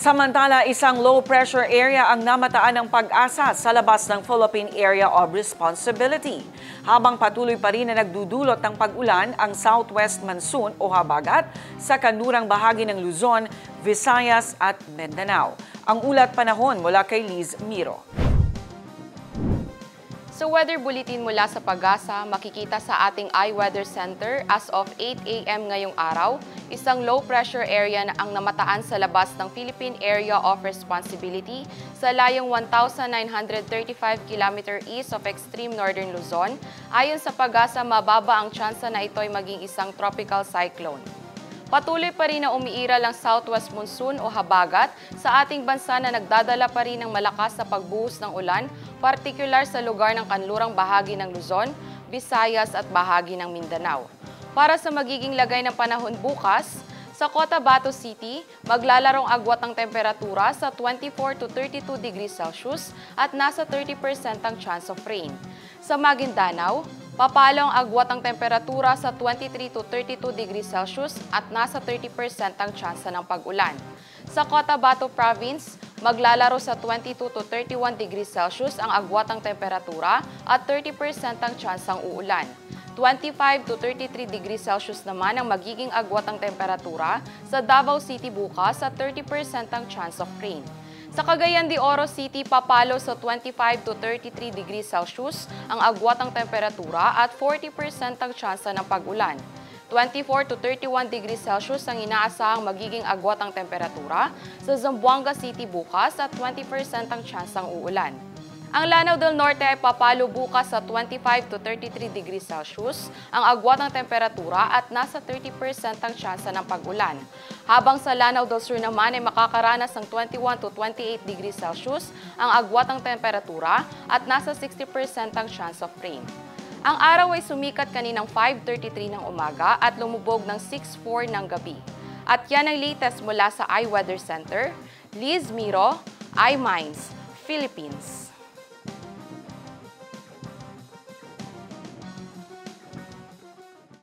Samantala, isang low-pressure area ang namataan ng pag-asa sa labas ng Philippine Area of Responsibility. Habang patuloy pa rin na nagdudulot ng pag-ulan ang southwest monsoon o habagat sa kanlurang bahagi ng Luzon, Visayas at Mindanao. Ang ulat panahon mula kay Liz Miro. Sa weather bulletin mula sa Pag-asa, makikita sa ating iWeather Center as of 8 a.m. ngayong araw, isang low-pressure area na ang namataan sa labas ng Philippine Area of Responsibility sa layong 1,935 km east of extreme northern Luzon. Ayon sa Pag-asa, mababa ang tsansa na ito ay maging isang tropical cyclone. Patuloy pa rin na umiiral ang southwest monsoon o habagat sa ating bansa na nagdadala pa rin ng malakas na pagbuhos ng ulan, partikular sa lugar ng kanlurang bahagi ng Luzon, Visayas at bahagi ng Mindanao. Para sa magiging lagay ng panahon bukas, sa Cotabato City, maglalarong agwat ang temperatura sa 24 to 32 degrees Celsius at nasa 30% ang chance of rain. Sa Maguindanao, papalo ang agwat ang temperatura sa 23 to 32 degrees Celsius at nasa 30% ang tsansa ng pag-ulan. Sa Cotabato Province, maglalaro sa 22 to 31 degrees Celsius ang agwat ang temperatura at 30% ang tsansang uulan. 25 to 33 degrees Celsius naman ang magiging agwat ang temperatura sa Davao City bukas at 30% ang chance of rain. Sa Cagayan de Oro City, papalo sa 25 to 33 degrees Celsius ang agwat ang temperatura at 40% ang tsansa ng pag-ulan. 24 to 31 degrees Celsius ang inaasahang magiging agwat ang temperatura sa Zamboanga City bukas at 20% ang tsansang uulan. Ang Lanao del Norte ay papalo bukas sa 25 to 33 degrees Celsius ang agwat ng temperatura at nasa 30% ang tsansa ng pag-ulan. Habang sa Lanao del Sur naman ay makakaranas ng 21 to 28 degrees Celsius ang agwat ng temperatura at nasa 60% ang chance of rain. Ang araw ay sumikat kaninang 5:33 ng umaga at lumubog ng 6:04 ng gabi. At yan ang latest mula sa iWeather Center. Liz Miro, iMinds, Philippines.